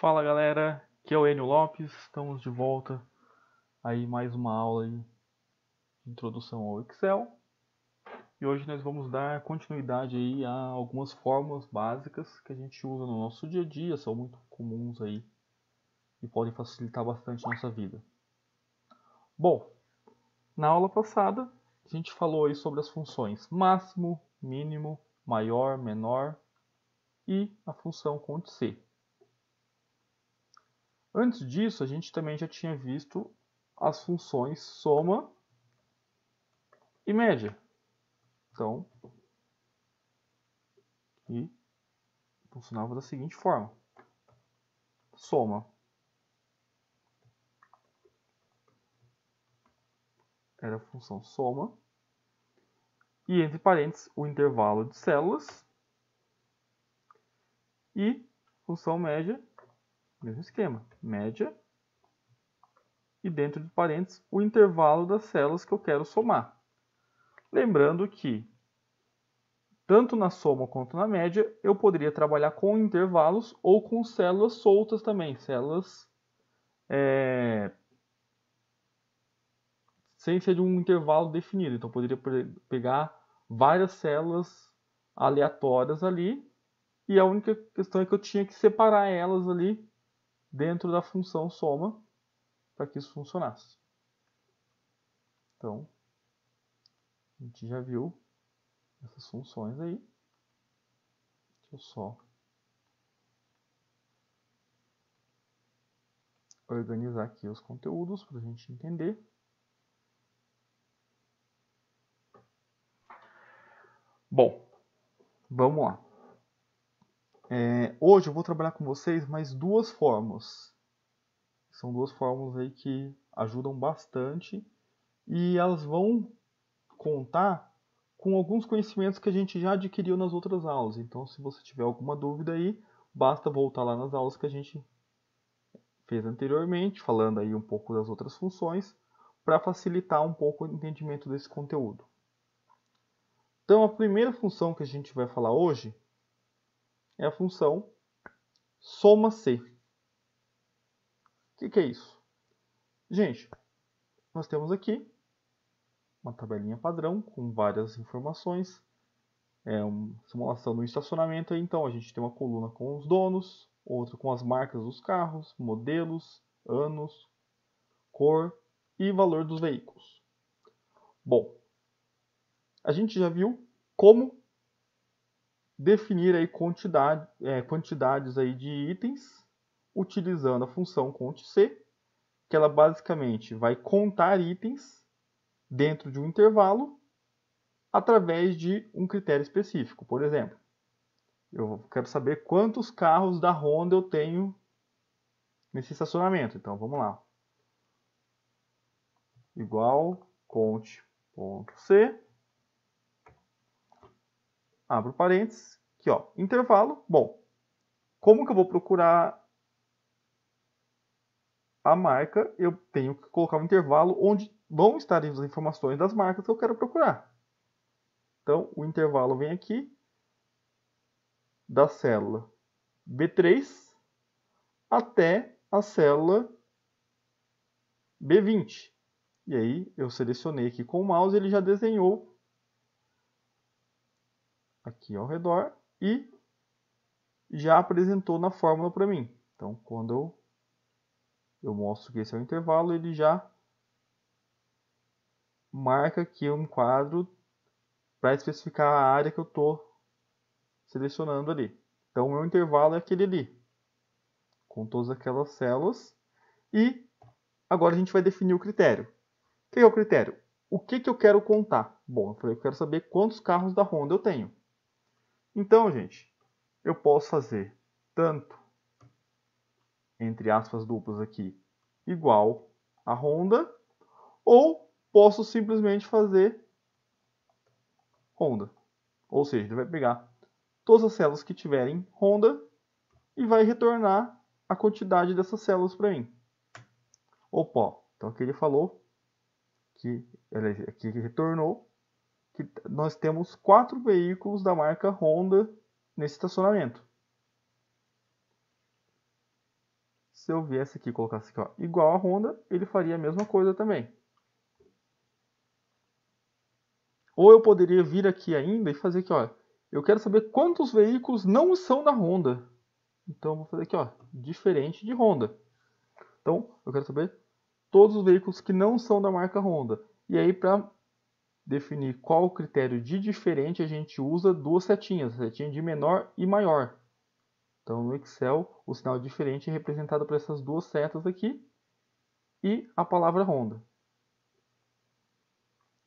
Fala galera, aqui é o Enio Lopes, estamos de volta aí mais uma aula aí de introdução ao Excel e hoje nós vamos dar continuidade aí a algumas fórmulas básicas que a gente usa no nosso dia a dia, são muito comuns aí e podem facilitar bastante a nossa vida. Bom, na aula passada a gente falou aí sobre as funções máximo, mínimo, maior, menor e a função cont_c. Antes disso, a gente também já tinha visto as funções soma e média. Então, e funcionava da seguinte forma: soma era a função soma e entre parênteses o intervalo de células e função média, mesmo esquema, média e dentro de parênteses o intervalo das células que eu quero somar. Lembrando que tanto na soma quanto na média eu poderia trabalhar com intervalos ou com células soltas também, células sem ser de um intervalo definido. Então eu poderia pegar várias células aleatórias ali e a única questão é que eu tinha que separar elas ali dentro da função soma para que isso funcionasse. Então, a gente já viu essas funções aí. Deixa eu só organizar aqui os conteúdos para a gente entender. Bom, vamos lá. Hoje eu vou trabalhar com vocês mais duas fórmulas. São duas fórmulas aí que ajudam bastante e elas vão contar com alguns conhecimentos que a gente já adquiriu nas outras aulas. Então, se você tiver alguma dúvida aí, basta voltar lá nas aulas que a gente fez anteriormente, falando aí um pouco das outras funções, para facilitar um pouco o entendimento desse conteúdo. Então, a primeira função que a gente vai falar hoje é a função soma-c. O que é isso? Gente, nós temos aqui uma tabelinha padrão com várias informações. É uma simulação no estacionamento, então a gente tem uma coluna com os donos, outra com as marcas dos carros, modelos, anos, cor e valor dos veículos. Bom, a gente já viu como definir aí quantidades aí de itens utilizando a função cont_c, que ela basicamente vai contar itens dentro de um intervalo através de um critério específico. Por exemplo, eu quero saber quantos carros da Honda eu tenho nesse estacionamento. Então, vamos lá. Igual cont.c. Abro parênteses. Aqui, ó, intervalo. Bom, como que eu vou procurar a marca? Eu tenho que colocar um intervalo onde vão estar as informações das marcas que eu quero procurar. Então, o intervalo vem aqui da célula B3 até a célula B20. E aí eu selecionei aqui com o mouse, ele já desenhou aqui ao redor e já apresentou na fórmula para mim. Então, quando eu mostro que esse é o intervalo, ele já marca aqui um quadro para especificar a área que eu estou selecionando ali. Então, o meu intervalo é aquele ali, com todas aquelas células. E agora a gente vai definir o critério. O que é o critério? O que eu quero contar? Bom, eu quero saber quantos carros da Honda eu tenho. Então, gente, eu posso fazer tanto, entre aspas duplas aqui, igual a Honda, ou posso simplesmente fazer Honda. Ou seja, ele vai pegar todas as células que tiverem Honda e vai retornar a quantidade dessas células para mim. Opa, então aqui ele falou que aqui ele retornou que nós temos 4 veículos da marca Honda nesse estacionamento. Se eu viesse aqui e colocasse aqui, ó, igual a Honda, ele faria a mesma coisa também. Ou eu poderia vir aqui ainda e fazer aqui, ó, eu quero saber quantos veículos não são da Honda. Então eu vou fazer aqui, ó, diferente de Honda. Então eu quero saber todos os veículos que não são da marca Honda. E aí para definir qual o critério de diferente, a gente usa duas setinhas, a setinha de menor e maior. Então no Excel o sinal diferente é representado por essas duas setas aqui e a palavra Honda,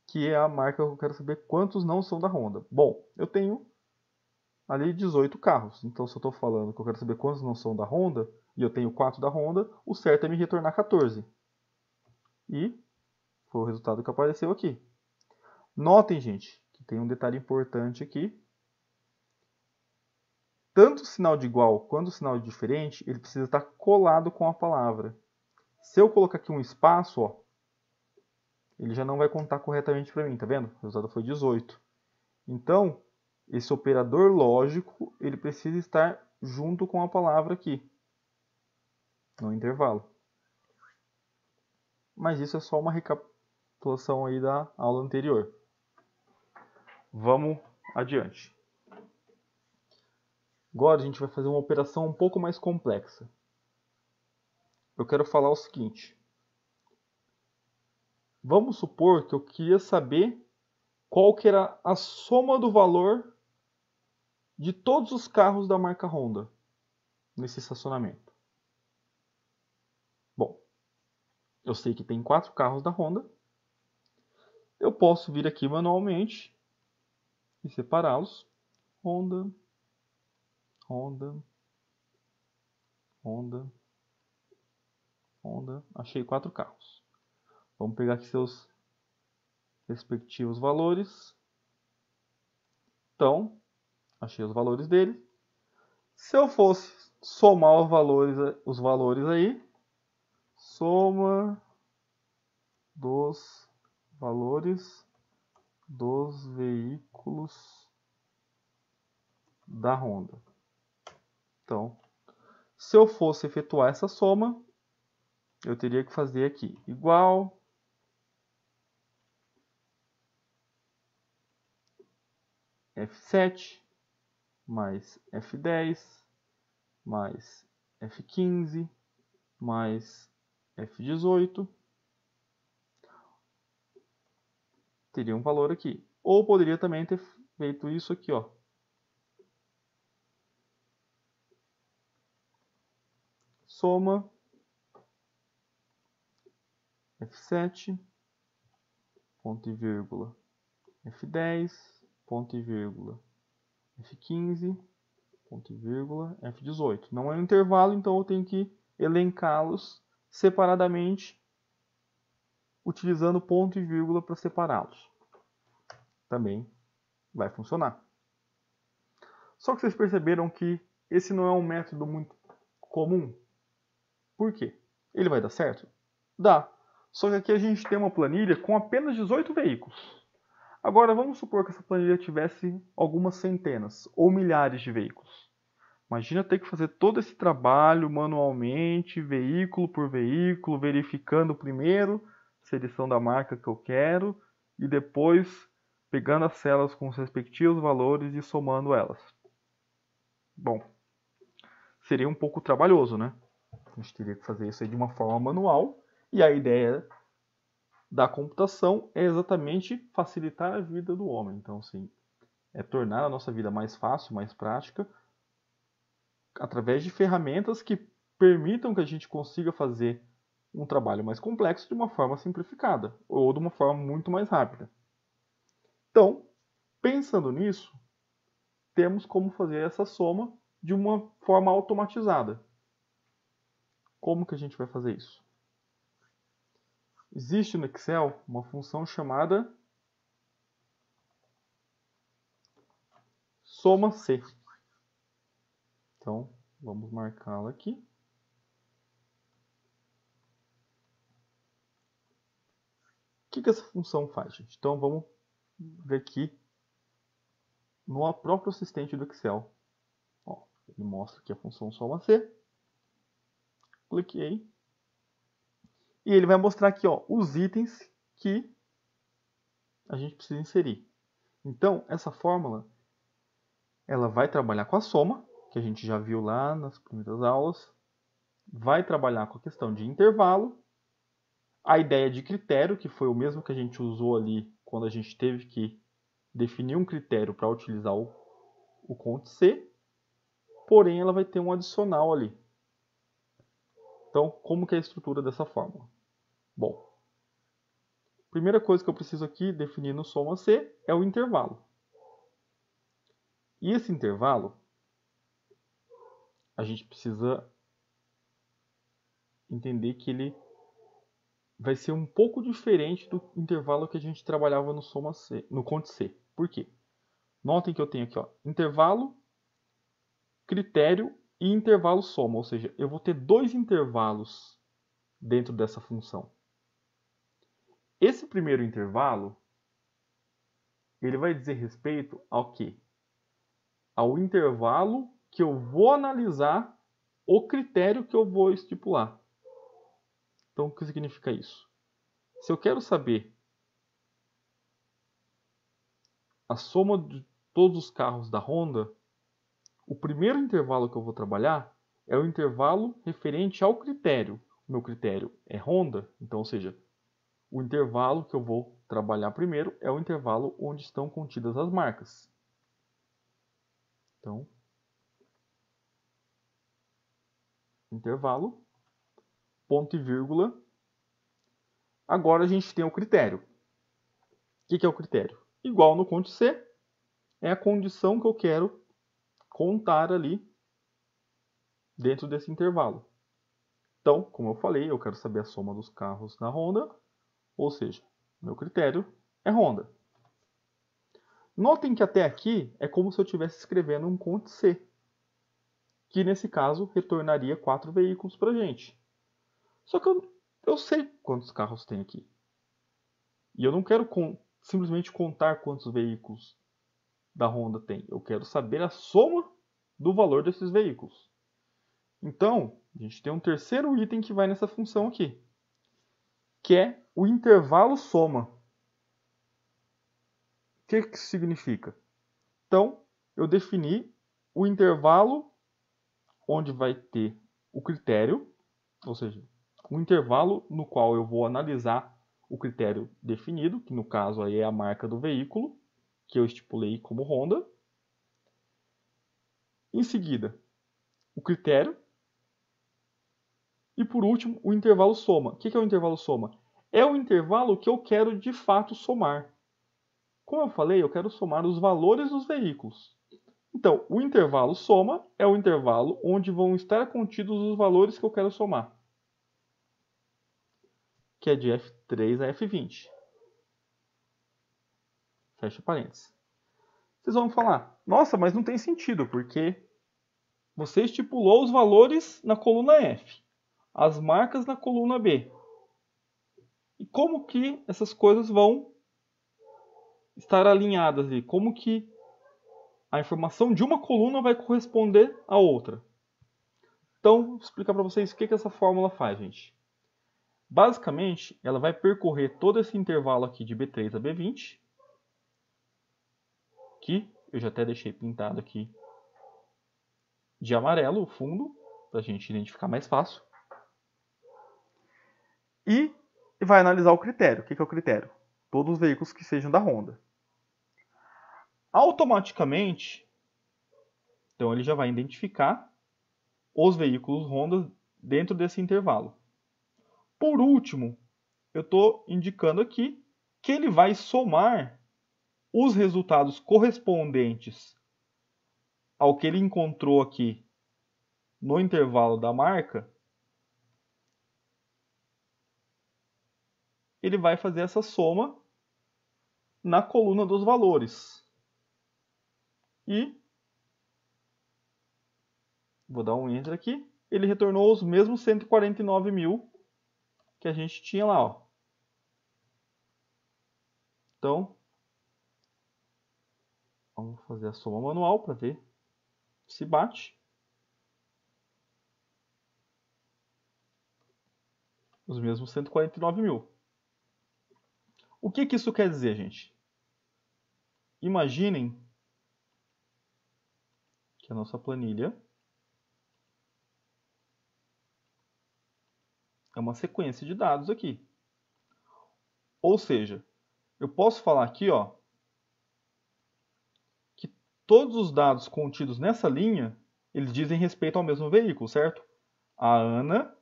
que é a marca que eu quero saber quantos não são da Honda. Bom, eu tenho ali 18 carros, então se eu estou falando que eu quero saber quantos não são da Honda, e eu tenho 4 da Honda, o certo é me retornar 14. E foi o resultado que apareceu aqui. Notem, gente, que tem um detalhe importante aqui. Tanto o sinal de igual quanto o sinal de diferente, ele precisa estar colado com a palavra. Se eu colocar aqui um espaço, ó, ele já não vai contar corretamente para mim, tá vendo? O resultado foi 18. Então, esse operador lógico, ele precisa estar junto com a palavra aqui, no intervalo. Mas isso é só uma recapitulação aí da aula anterior. Vamos adiante. Agora a gente vai fazer uma operação um pouco mais complexa. Eu quero falar o seguinte. Vamos supor que eu queria saber qual que era a soma do valor de todos os carros da marca Honda nesse estacionamento. Bom, eu sei que tem 4 carros da Honda. Eu posso vir aqui manualmente e separá-los. Honda, Honda, Honda, Honda. Achei 4 carros. Vamos pegar aqui seus respectivos valores. Então, achei os valores dele. Se eu fosse somar os valores aí, soma dos valores dos veículos da Honda. Então, se eu fosse efetuar essa soma, eu teria que fazer aqui igual F7 mais F10 mais F15 mais F18. Teria um valor aqui. Ou poderia também ter feito isso aqui, ó. Soma F7, ponto e vírgula, F10, ponto e vírgula, F15, ponto e vírgula, F18. Não é um intervalo, então eu tenho que elencá-los separadamente, utilizando ponto e vírgula para separá-los. Também vai funcionar. Só que vocês perceberam que esse não é um método muito comum. Por quê? Ele vai dar certo? Dá. Só que aqui a gente tem uma planilha com apenas 18 veículos. Agora vamos supor que essa planilha tivesse algumas centenas ou milhares de veículos. Imagina ter que fazer todo esse trabalho manualmente, veículo por veículo, verificando primeiro se eles são da marca que eu quero e depois pegando as células com os respectivos valores e somando elas. Bom, seria um pouco trabalhoso, né? A gente teria que fazer isso aí de uma forma manual e a ideia da computação é exatamente facilitar a vida do homem. Então, sim, é tornar a nossa vida mais fácil, mais prática, através de ferramentas que permitam que a gente consiga fazer um trabalho mais complexo de uma forma simplificada ou de uma forma muito mais rápida. Então, pensando nisso, temos como fazer essa soma de uma forma automatizada. Como que a gente vai fazer isso? Existe no Excel uma função chamada soma C. Então, vamos marcá-la aqui. O que essa função faz, gente? Então, vamos ver aqui no próprio assistente do Excel. Ó, ele mostra aqui a função soma C. Cliquei. E ele vai mostrar aqui, ó, os itens que a gente precisa inserir. Então, essa fórmula, ela vai trabalhar com a soma, que a gente já viu lá nas primeiras aulas. Vai trabalhar com a questão de intervalo. A ideia de critério, que foi o mesmo que a gente usou ali quando a gente teve que definir um critério para utilizar o cont-C. Porém, ela vai ter um adicional ali. Então, como que é a estrutura dessa fórmula? Bom, primeira coisa que eu preciso aqui definir no soma C é o intervalo. E esse intervalo, a gente precisa entender que ele vai ser um pouco diferente do intervalo que a gente trabalhava no soma C, no cont-C. Por quê? Notem que eu tenho aqui, ó, intervalo, critério e intervalo soma, ou seja, eu vou ter dois intervalos dentro dessa função. Esse primeiro intervalo, ele vai dizer respeito ao quê? Ao intervalo que eu vou analisar o critério que eu vou estipular. Então, o que significa isso? Se eu quero saber a soma de todos os carros da Honda, o primeiro intervalo que eu vou trabalhar é o intervalo referente ao critério. O meu critério é Honda, então, ou seja, o intervalo que eu vou trabalhar primeiro é o intervalo onde estão contidas as marcas. Então, intervalo, ponto e vírgula. Agora a gente tem o critério. O que é o critério? Igual no cont-C, é a condição que eu quero contar ali dentro desse intervalo. Então, como eu falei, eu quero saber a soma dos carros na Honda, ou seja, meu critério é Honda. Notem que até aqui é como se eu estivesse escrevendo um cont-C, que nesse caso retornaria 4 veículos para a gente. Só que eu sei quantos carros tem aqui. E eu não quero simplesmente contar quantos veículos da Honda tem. Eu quero saber a soma do valor desses veículos. Então, a gente tem um terceiro item que vai nessa função aqui, que é o intervalo soma. O que isso significa? Então, eu defini o intervalo onde vai ter o critério, ou seja, um intervalo no qual eu vou analisar o critério definido, que no caso aí é a marca do veículo, que eu estipulei como Honda. Em seguida, o critério. E por último, o intervalo soma. O que é o intervalo soma? É o intervalo que eu quero de fato somar. Como eu falei, eu quero somar os valores dos veículos. Então, o intervalo soma é o intervalo onde vão estar contidos os valores que eu quero somar, que é de F3 a F20. Fecha parênteses. Vocês vão falar, nossa, mas não tem sentido, porque você estipulou os valores na coluna F, as marcas na coluna B. E como que essas coisas vão estar alinhadas ali? Como que a informação de uma coluna vai corresponder à outra? Então, vou explicar para vocês o que essa fórmula faz, gente. Basicamente, ela vai percorrer todo esse intervalo aqui de B3 a B20, que eu já até deixei pintado aqui de amarelo o fundo, para a gente identificar mais fácil. E vai analisar o critério. O que é o critério? Todos os veículos que sejam da Honda. Automaticamente, então ele já vai identificar os veículos Honda dentro desse intervalo. Por último, eu estou indicando aqui que ele vai somar os resultados correspondentes ao que ele encontrou aqui no intervalo da marca. Ele vai fazer essa soma na coluna dos valores. E vou dar um enter aqui. Ele retornou os mesmos 149 mil que a gente tinha lá, ó. Então, vamos fazer a soma manual para ver se bate. Os mesmos 149 mil. O que isso quer dizer, gente? Imaginem que a nossa planilha é uma sequência de dados aqui. Ou seja, eu posso falar aqui, ó, que todos os dados contidos nessa linha, eles dizem respeito ao mesmo veículo, certo? A Ana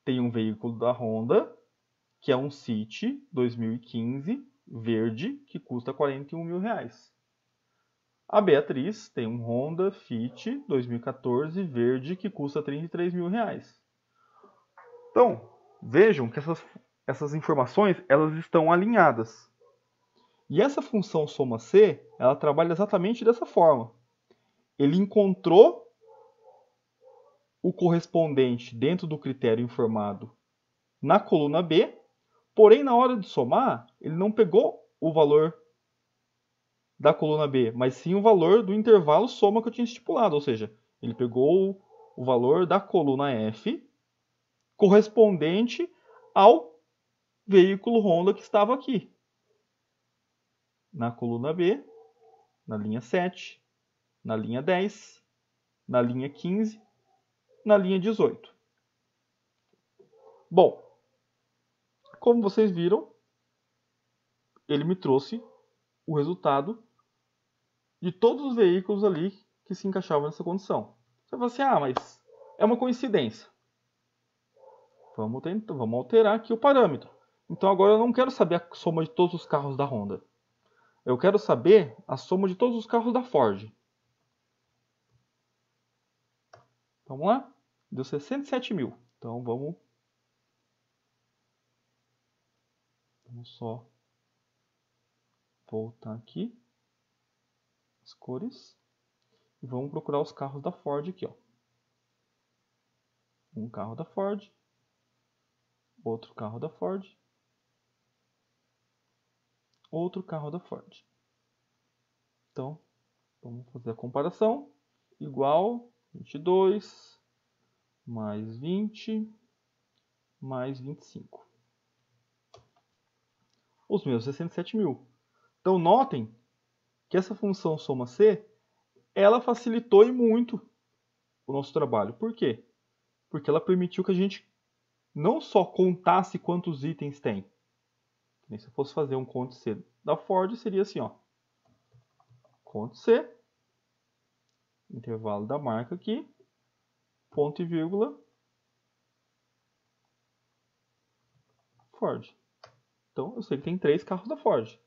tem um veículo da Honda, que é um City 2015 verde, que custa 41 mil reais. A Beatriz tem um Honda Fit 2014 verde, que custa 33 mil reais. Então, vejam que essas informações elas estão alinhadas. E essa função soma-C, ela trabalha exatamente dessa forma. Ele encontrou o correspondente dentro do critério informado na coluna B, porém, na hora de somar, ele não pegou o valor da coluna B, mas sim o valor do intervalo soma que eu tinha estipulado, ou seja, ele pegou o valor da coluna F correspondente ao veículo Honda que estava aqui. Na coluna B, na linha 7, na linha 10, na linha 15, na linha 18. Bom, como vocês viram, ele me trouxe o resultado de todos os veículos ali que se encaixavam nessa condição. Você vai assim, mas é uma coincidência. Vamos alterar aqui o parâmetro. Então agora eu não quero saber a soma de todos os carros da Honda. Eu quero saber a soma de todos os carros da Ford. Vamos lá? Deu 67 mil. Então vamos só voltar aqui as cores e vamos procurar os carros da Ford aqui, ó. Um carro da Ford, outro carro da Ford, outro carro da Ford. Então, vamos fazer a comparação. Igual 22 mais 20 mais 25. Os meus 67 mil. Então, notem que essa função soma-C, ela facilitou e muito o nosso trabalho. Por quê? Porque ela permitiu que a gente não só contasse quantos itens tem. Se eu fosse fazer um conte C da Ford, seria assim, ó. Conte C, intervalo da marca aqui, ponto e vírgula, Ford. Então, eu sei que tem 3 carros da Ford.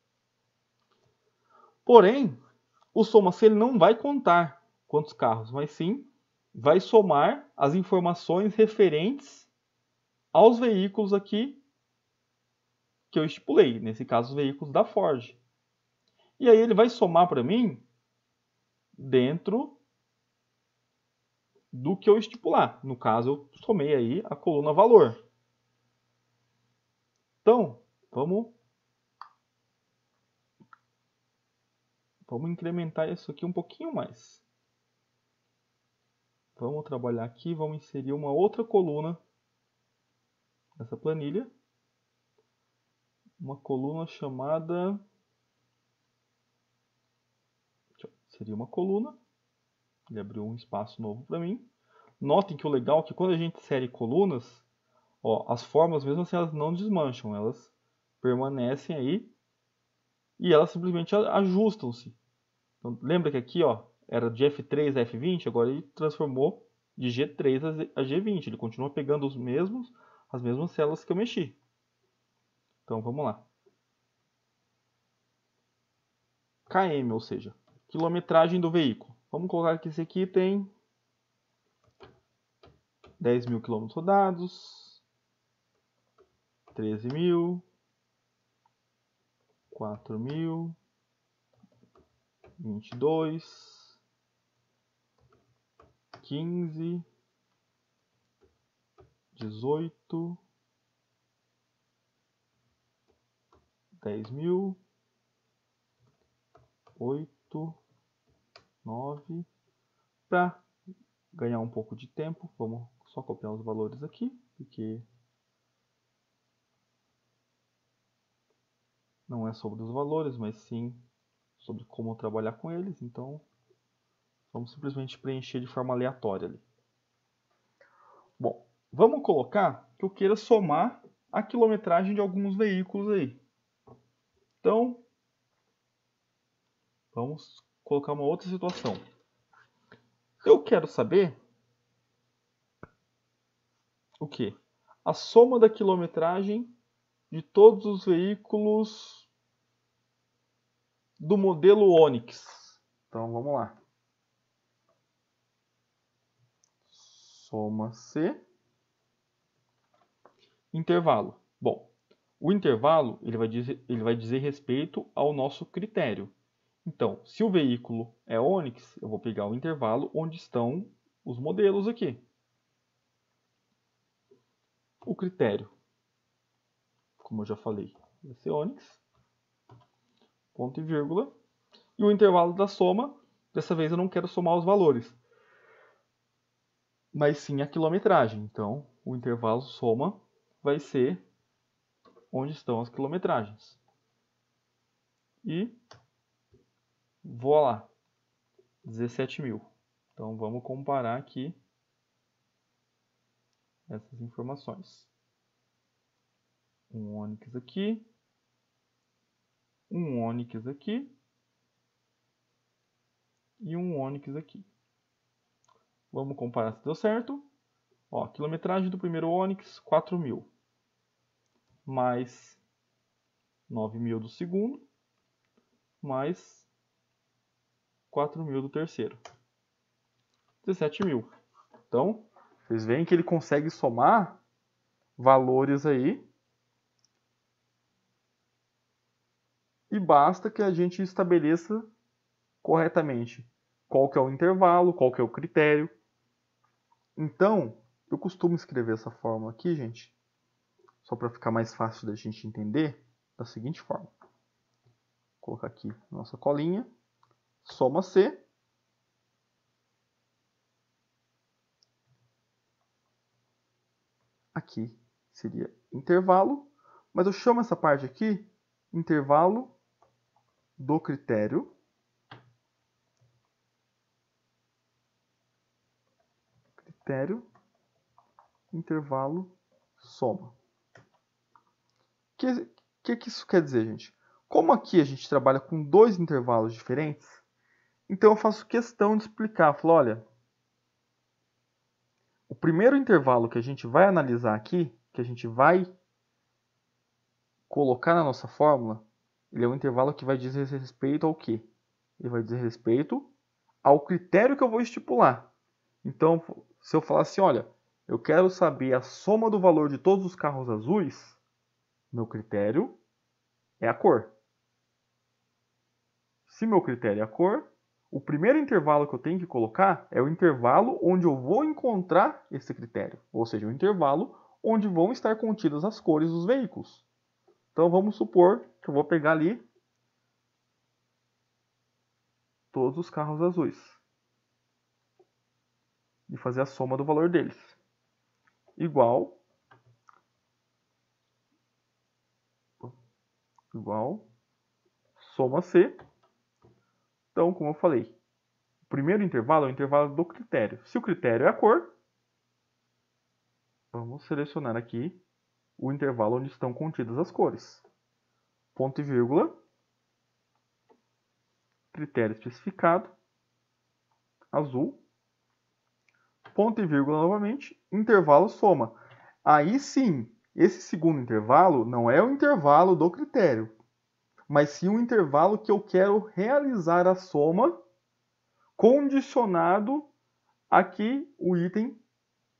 Porém, o soma-C ele não vai contar quantos carros, mas sim vai somar as informações referentes aos veículos aqui que eu estipulei, nesse caso os veículos da Ford. E aí ele vai somar para mim dentro do que eu estipular. No caso, eu somei aí a coluna valor. Então, vamos incrementar isso aqui um pouquinho mais. Vamos trabalhar aqui, vamos inserir uma outra coluna nessa planilha. Uma coluna chamada... Seria uma coluna. Ele abriu um espaço novo para mim. Notem que o legal é que quando a gente insere colunas, ó, as formas, mesmo assim, elas não desmancham. Elas permanecem aí e elas simplesmente ajustam-se. Então, lembra que aqui ó, era de F3 a F20, agora ele transformou de G3 a G20. Ele continua pegando as mesmas células que eu mexi. Então vamos lá. KM, ou seja, quilometragem do veículo. Vamos colocar que esse aqui tem 10 mil quilômetros rodados, 13 mil, 4 mil, 22, 15, 18, 10 mil, 8, 9. Para ganhar um pouco de tempo, vamos só copiar os valores aqui, porque não é sobre os valores, mas sim sobre como trabalhar com eles. Então, vamos simplesmente preencher de forma aleatória ali. Bom, vamos colocar que eu queira somar a quilometragem de alguns veículos aí. Então, vamos colocar uma outra situação. Eu quero saber o quê? A soma da quilometragem de todos os veículos do modelo Onix. Então, vamos lá. Soma-se. Intervalo. Bom, o intervalo ele vai dizer respeito ao nosso critério. Então, se o veículo é Onix, eu vou pegar o intervalo onde estão os modelos aqui. O critério, como eu já falei, vai ser Onix, ponto e vírgula. E o intervalo da soma, dessa vez eu não quero somar os valores, mas sim a quilometragem. Então, o intervalo soma vai ser onde estão as quilometragens. E vou lá, 17.000. Então, vamos comparar aqui essas informações. Um Onix aqui, um Onix aqui e um Onix aqui. Vamos comparar se deu certo. Ó, quilometragem do primeiro Onix, 4.000. Mais 9.000 do segundo, mais 4.000 do terceiro. 17.000. Então, vocês veem que ele consegue somar valores aí. E basta que a gente estabeleça corretamente qual que é o intervalo, qual que é o critério. Então, eu costumo escrever essa fórmula aqui, gente, só para ficar mais fácil da gente entender, da seguinte forma. Vou colocar aqui nossa colinha. Soma C. Aqui seria intervalo, mas eu chamo essa parte aqui intervalo do critério. Critério, intervalo, soma. O que isso quer dizer, gente? Como aqui a gente trabalha com dois intervalos diferentes, então eu faço questão de explicar. Falo, olha, o primeiro intervalo que a gente vai analisar aqui, que a gente vai colocar na nossa fórmula, ele é um intervalo que vai dizer respeito ao quê? Ele vai dizer respeito ao critério que eu vou estipular. Então, se eu falar assim, olha, eu quero saber a soma do valor de todos os carros azuis, meu critério é a cor. Se meu critério é a cor, o primeiro intervalo que eu tenho que colocar é o intervalo onde eu vou encontrar esse critério. Ou seja, o intervalo onde vão estar contidas as cores dos veículos. Então vamos supor que eu vou pegar ali todos os carros azuis e fazer a soma do valor deles. Igual soma C. Então, como eu falei, o primeiro intervalo é o intervalo do critério. Se o critério é a cor, vamos selecionar aqui o intervalo onde estão contidas as cores. Ponto e vírgula, critério especificado, azul, ponto e vírgula novamente, intervalo soma. Aí sim, esse segundo intervalo não é o intervalo do critério, mas sim o intervalo que eu quero realizar a soma condicionado a que o item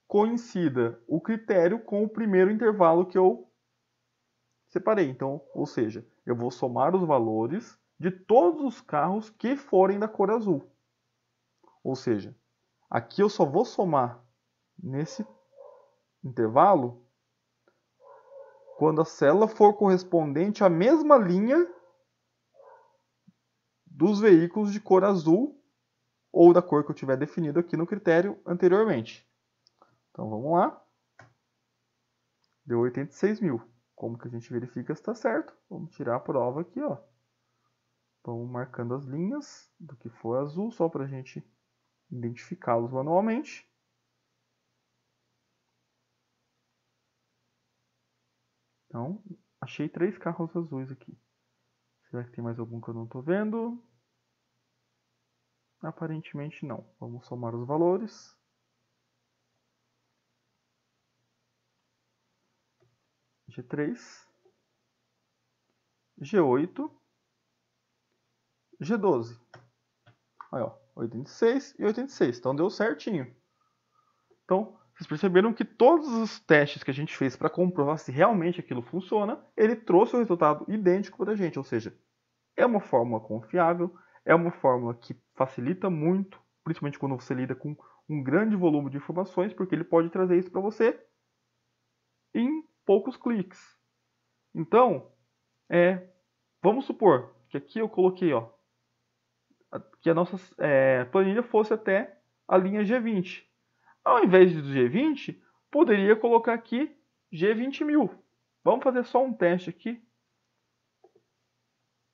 coincida o critério com o primeiro intervalo que eu separei. Então, ou seja, eu vou somar os valores de todos os carros que forem da cor azul. Ou seja, aqui eu só vou somar nesse intervalo quando a célula for correspondente à mesma linha dos veículos de cor azul ou da cor que eu tiver definido aqui no critério anteriormente. Então vamos lá. Deu 86.000. Como que a gente verifica se está certo? Vamos tirar a prova aqui, ó. Vamos marcando as linhas do que for azul, só para a gente identificá-los manualmente. Então, achei 3 carros azuis aqui. Será que tem mais algum que eu não estou vendo? Aparentemente não. Vamos somar os valores. G3, G8, G12. Aí, ó, 86 e 86. Então deu certinho. Então, vocês perceberam que todos os testes que a gente fez para comprovar se realmente aquilo funciona, ele trouxe o resultado idêntico para a gente. Ou seja, é uma fórmula confiável, é uma fórmula que facilita muito, principalmente quando você lida com um grande volume de informações, porque ele pode trazer isso para você em poucos cliques. Então, vamos supor que aqui eu coloquei, ó, que a nossa planilha fosse até a linha G20. Ao invés do G20, poderia colocar aqui G20.000. Vamos fazer só um teste aqui,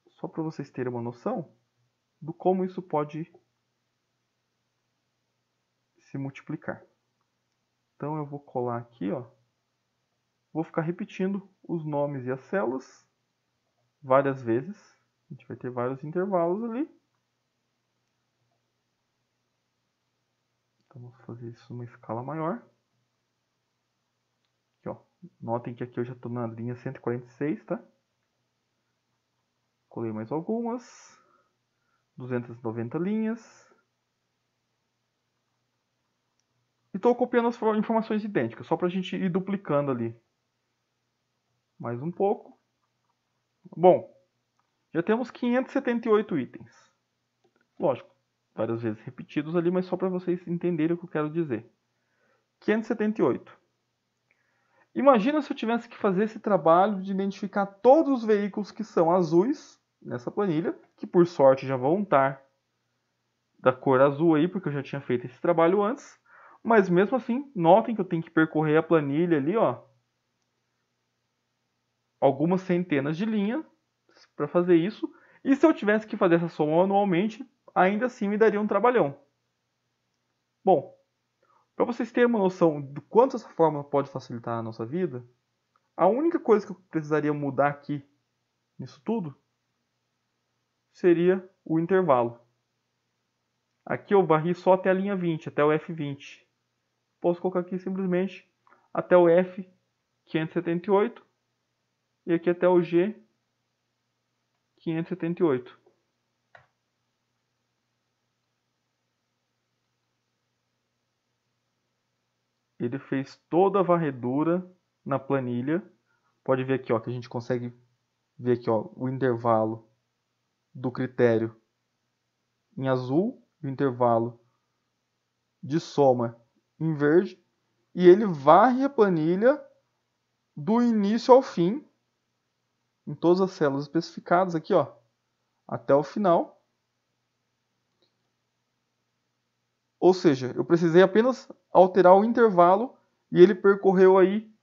só para vocês terem uma noção do como isso pode se multiplicar. Então eu vou colar aqui, ó. Vou ficar repetindo os nomes e as células várias vezes. A gente vai ter vários intervalos ali. Então vamos fazer isso numa escala maior. Aqui, ó. Notem que aqui eu já estou na linha 146, tá? Colei mais algumas. 290 linhas. E estou copiando as informações idênticas, só para a gente ir duplicando ali. Mais um pouco. Bom, já temos 578 itens. Lógico, várias vezes repetidos ali, mas só para vocês entenderem o que eu quero dizer. 578. Imagina se eu tivesse que fazer esse trabalho de identificar todos os veículos que são azuis nessa planilha, que por sorte já vão estar da cor azul aí, porque eu já tinha feito esse trabalho antes. Mas mesmo assim, notem que eu tenho que percorrer a planilha ali, ó, algumas centenas de linhas para fazer isso. E se eu tivesse que fazer essa soma manualmente, ainda assim me daria um trabalhão. Bom, para vocês terem uma noção do quanto essa fórmula pode facilitar a nossa vida, a única coisa que eu precisaria mudar aqui nisso tudo seria o intervalo. Aqui eu varri só até a linha 20, até o F20. Posso colocar aqui simplesmente até o F578 e aqui até o G578. Ele fez toda a varredura na planilha. Pode ver aqui, ó, que a gente consegue ver aqui, ó, o intervalo do critério em azul, o intervalo de soma em verde, e ele varre a planilha do início ao fim, em todas as células especificadas aqui, ó, até o final. Ou seja, eu precisei apenas alterar o intervalo e ele percorreu aí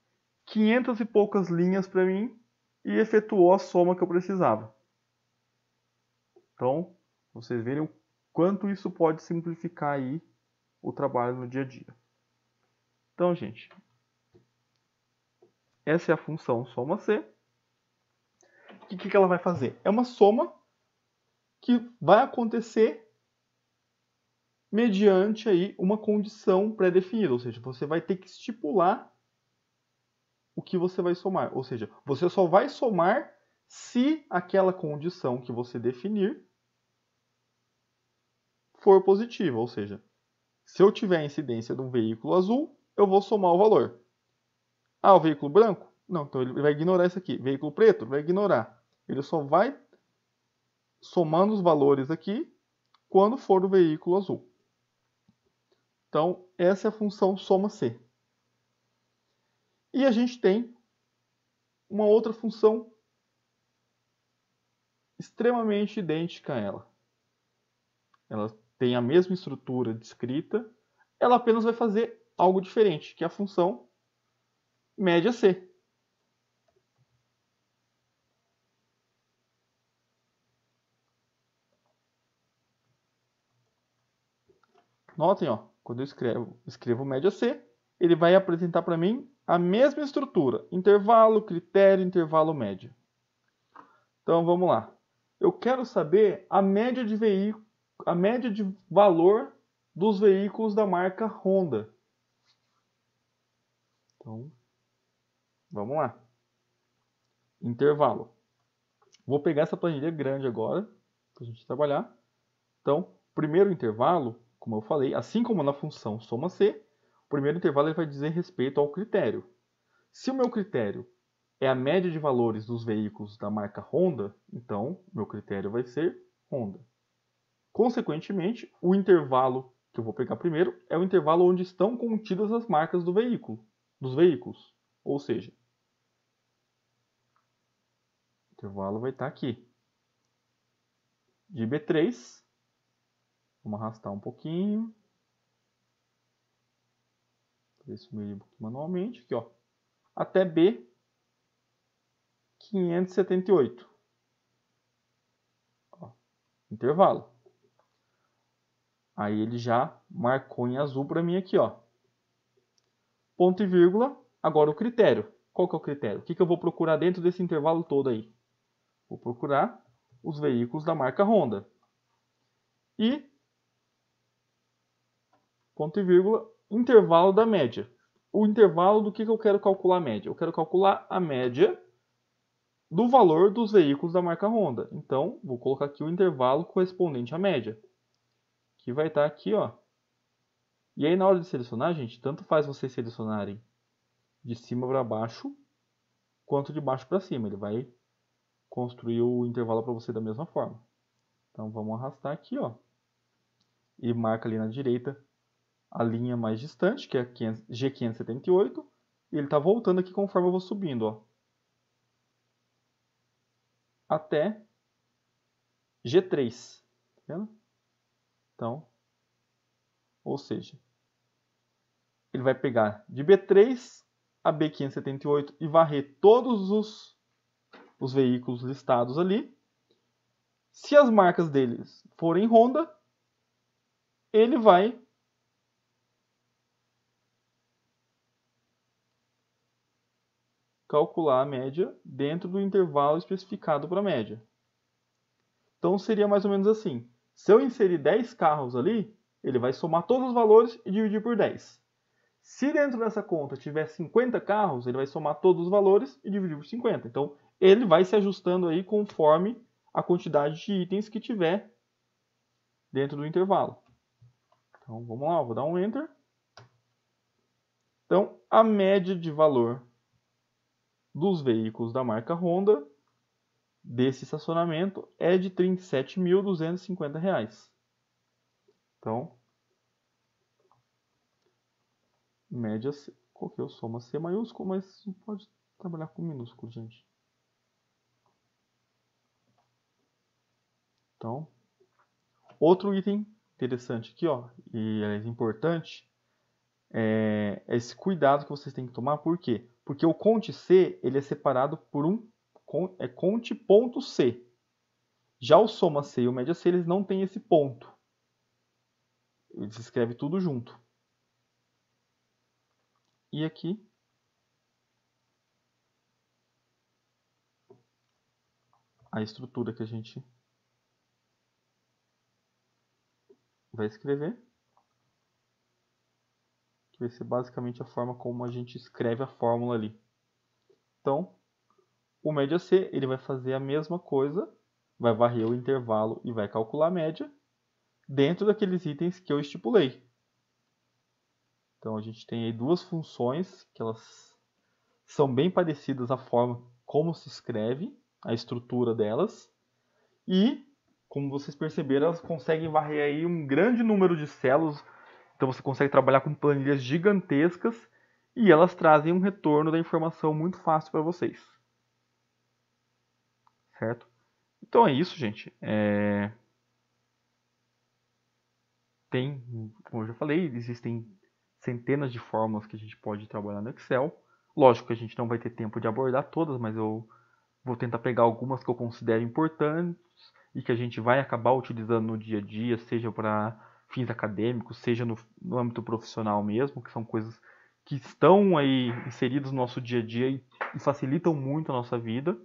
500 e poucas linhas para mim e efetuou a soma que eu precisava. Então, vocês verem o quanto isso pode simplificar aí o trabalho no dia a dia. Então, gente, essa é a função soma C. O que ela vai fazer? É uma soma que vai acontecer mediante aí uma condição pré-definida, ou seja, você vai ter que estipular o que você vai somar, ou seja, você só vai somar se aquela condição que você definir for positiva, ou seja, se eu tiver a incidência de um veículo azul, eu vou somar o valor. Ah, o veículo branco? Não, então ele vai ignorar isso aqui. Veículo preto? Vai ignorar. Ele só vai somando os valores aqui quando for o veículo azul. Então, essa é a função soma C. E a gente tem uma outra função extremamente idêntica a ela. Ela tem a mesma estrutura descrita, ela apenas vai fazer algo diferente, que é a função média C. Notem, ó, quando eu escrevo média C, ele vai apresentar para mim a mesma estrutura. Intervalo, critério, intervalo, média. Então, vamos lá. Eu quero saber a média de valor dos veículos da marca Honda. Então, vamos lá. Intervalo. Vou pegar essa planilha grande agora, para a gente trabalhar. Então, primeiro intervalo, como eu falei, assim como na função soma C, o primeiro intervalo ele vai dizer respeito ao critério. Se o meu critério é a média de valores dos veículos da marca Honda, então meu critério vai ser Honda. Consequentemente, o intervalo que eu vou pegar primeiro é o intervalo onde estão contidas as marcas dos veículos. Ou seja, o intervalo vai estar aqui. De B3, vamos arrastar um pouquinho. Esse meio manualmente, aqui, ó, até B578. Ó, intervalo. Aí ele já marcou em azul para mim aqui, ó. Ponto e vírgula. Agora o critério. Qual que é o critério? O que eu vou procurar dentro desse intervalo todo aí? Vou procurar os veículos da marca Honda. E, ponto e vírgula, intervalo da média. O intervalo do que eu quero calcular a média? Eu quero calcular a média do valor dos veículos da marca Honda. Então, vou colocar aqui o intervalo correspondente à média. Que vai estar aqui, ó. E aí, na hora de selecionar, gente, tanto faz vocês selecionarem de cima para baixo, quanto de baixo para cima. Ele vai construir o intervalo para você da mesma forma. Então, vamos arrastar aqui, ó. E marca ali na direita a linha mais distante, que é G578. E ele está voltando aqui conforme eu vou subindo, ó. Até G3. Tá vendo? Então, ou seja, ele vai pegar de B3 a B578 e varrer todos os veículos listados ali. Se as marcas deles forem Honda, ele vai calcular a média dentro do intervalo especificado para a média. Então seria mais ou menos assim. Se eu inserir 10 carros ali, ele vai somar todos os valores e dividir por 10. Se dentro dessa conta tiver 50 carros, ele vai somar todos os valores e dividir por 50. Então ele vai se ajustando aí conforme a quantidade de itens que tiver dentro do intervalo. Então vamos lá, vou dar um Enter. Então a média de valor dos veículos da marca Honda desse estacionamento é de R$ 37.250. Então, média C. Coloquei o soma C maiúsculo, mas não pode trabalhar com minúsculo, gente. Então, outro item interessante aqui, ó, e é importante, é esse cuidado que vocês têm que tomar. Por quê? Porque o conte C ele é separado por um conte.C. Já o soma C e o média C eles não têm esse ponto. Eles escrevem tudo junto. E aqui a estrutura que a gente vai escrever, que vai ser basicamente a forma como a gente escreve a fórmula ali. Então, o média C ele vai fazer a mesma coisa, vai varrer o intervalo e vai calcular a média dentro daqueles itens que eu estipulei. Então a gente tem aí duas funções que elas são bem parecidas à forma como se escreve, a estrutura delas. E, como vocês perceberam, elas conseguem varrer aí um grande número de células. Então você consegue trabalhar com planilhas gigantescas e elas trazem um retorno da informação muito fácil para vocês. Certo? Então é isso, gente. Como eu já falei, existem centenas de fórmulas que a gente pode trabalhar no Excel. Lógico que a gente não vai ter tempo de abordar todas, mas eu vou tentar pegar algumas que eu considero importantes e que a gente vai acabar utilizando no dia a dia, seja para fins acadêmicos, seja no âmbito profissional mesmo, que são coisas que estão aí inseridas no nosso dia a dia e facilitam muito a nossa vida.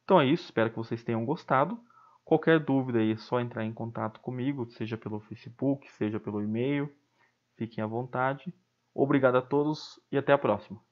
Então é isso, espero que vocês tenham gostado. Qualquer dúvida aí é só entrar em contato comigo, seja pelo Facebook, seja pelo e-mail. Fiquem à vontade. Obrigado a todos e até a próxima.